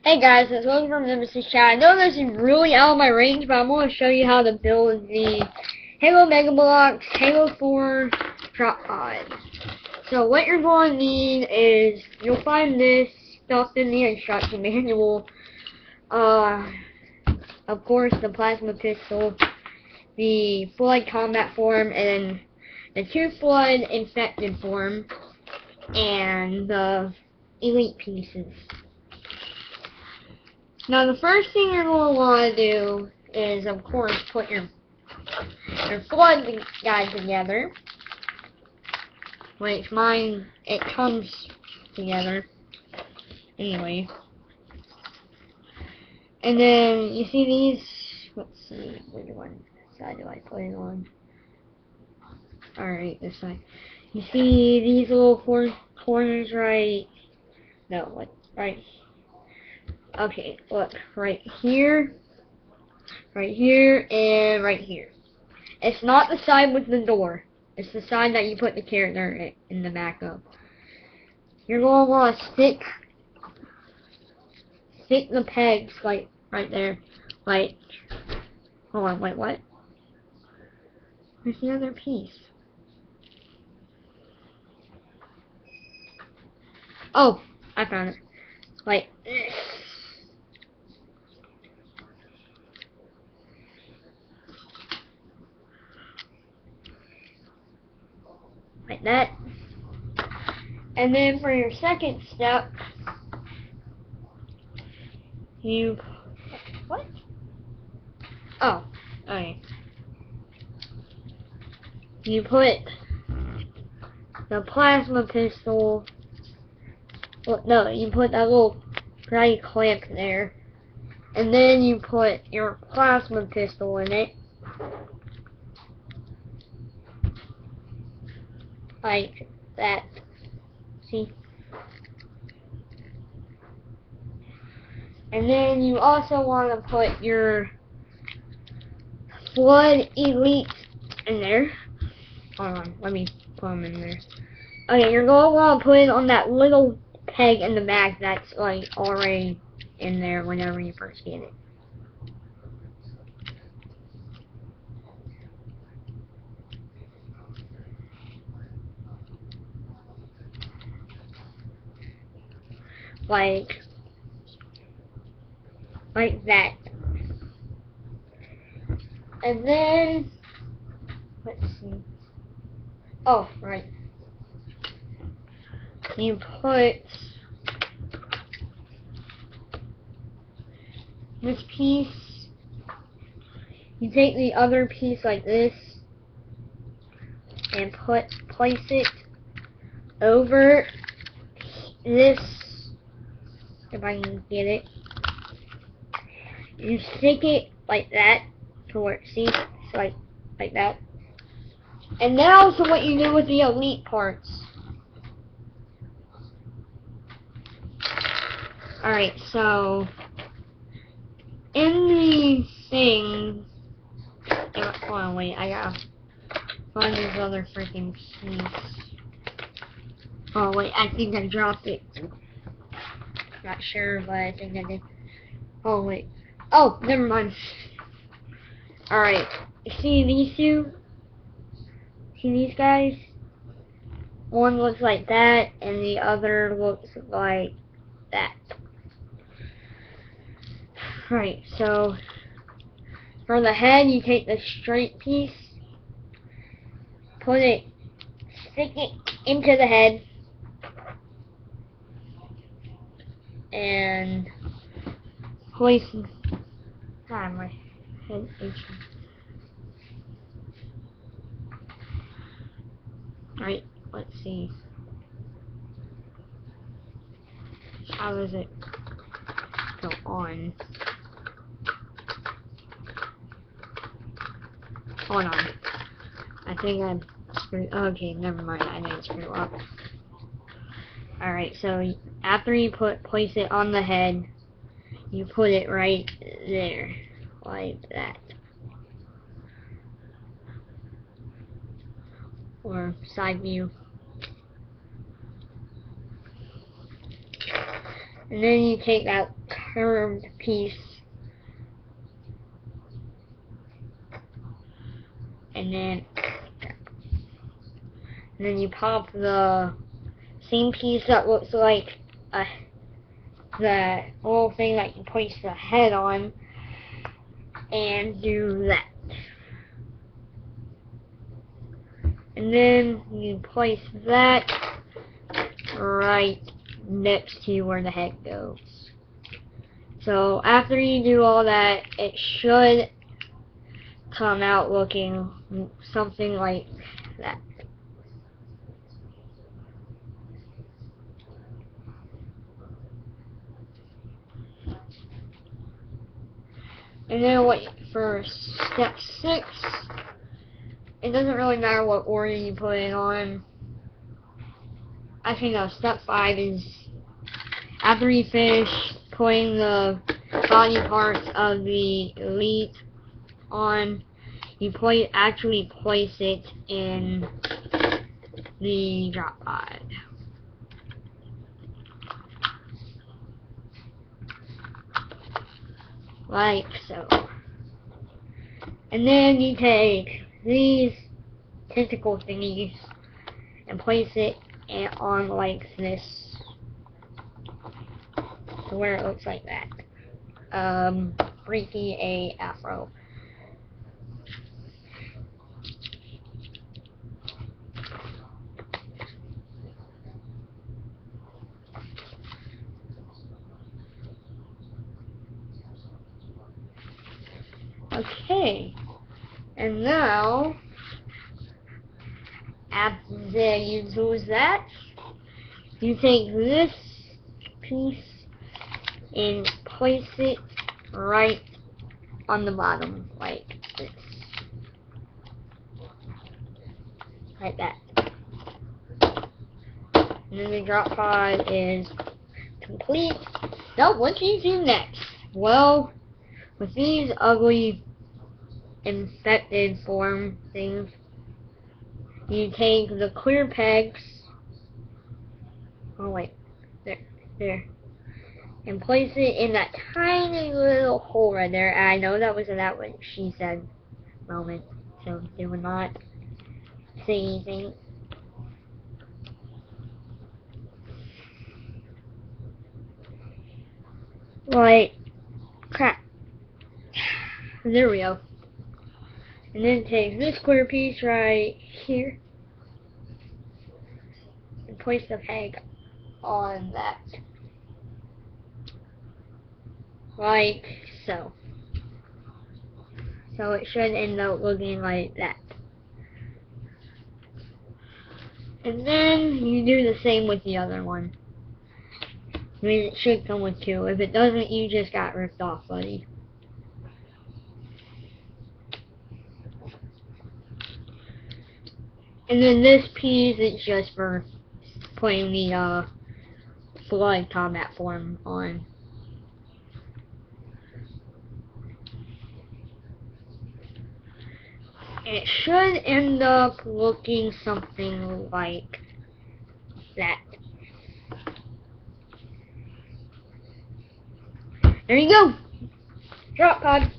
Hey guys, it's Logan from Nemesis Chat. I know this is really out of my range, but I'm going to show you how to build the Halo Mega Bloks Halo 4 drop pod. So what you're going to need is, you'll find this stuff in the instruction manual. Of course, the plasma pistol, the flood combat form, and the 2 flood infected form, and the elite pieces. Now the first thing you're going to want to do is, of course, put your flood guide together. Which mine, it comes together. Anyway. And then, you see these, let's see, which one side do I put it on? Alright, this side. You see these little four corners right, no, what, right. Okay, look, right here, and right here. It's not the side with the door. It's the side that you put the character in the back of. You're going to want to stick the pegs, like, right there. Like, hold on, wait, what? There's the other piece. Oh, I found it. Like this. Like that. And then for your second step, you, what? Oh, okay. You put the plasma pistol, well, no, you put that little gray clamp there, and then you put your plasma pistol in it. Like that. See? And then you also want to put your Flood Elite in there. Hold on, let me put them in there. Okay, you're going to want to put it on that little peg in the back that's like already in there whenever you first get it. Like that. And then, let's see. Oh, right. You put this piece, you take the other piece like this, and place it over this, if I can get it. You stick it like that, see, so like that. And now to what you do with the elite parts. Alright, so in the thing, hold on, wait, I gotta find this other freaking piece. Oh wait, I think I dropped it. Not sure, but I think I did. Oh wait. Oh, never mind. Alright, see these two? See these guys? One looks like that, and the other looks like that. Right, so for the head, you take the straight piece, stick it into the head, and place. God, my head itching. Right, let's see. How does it go on? Hold on. I think I screwed. Okay, never mind. I didn't screw up. Alright, so after you place it on the head, you put it right there, like that. Or side view. And then you take that curved piece. And then you pop the same piece that looks like the little thing that you place the head on, and do that. And then you place that right next to where the head goes. So after you do all that, it should come out looking something like that. And then for step 6, it doesn't really matter what order you put it on. Actually no, step 5 is after you finish putting the body parts of the Elite on, you actually place it in the drop pod. Like so. And then you take these tentacle thingies and place it on like this, to where it looks like that. Freaky a afro. Okay, and now after you do that, you take this piece and place it right on the bottom, like this, like that. And then the drop pod is complete. Now what do you do next? Well, with these ugly infected form things, you take the clear pegs, oh wait, there, and place it in that tiny little hole right there. And I know that was that what she said moment, so they would not say anything. Like crap. There we go. And then take this clear piece right here and place the peg on that. Like so. So it should end up looking like that. And then you do the same with the other one. I mean, it should come with 2. If it doesn't, you just got ripped off, buddy. And then this piece is just for putting the flood combat form on. And it should end up looking something like that. There you go! Drop pod.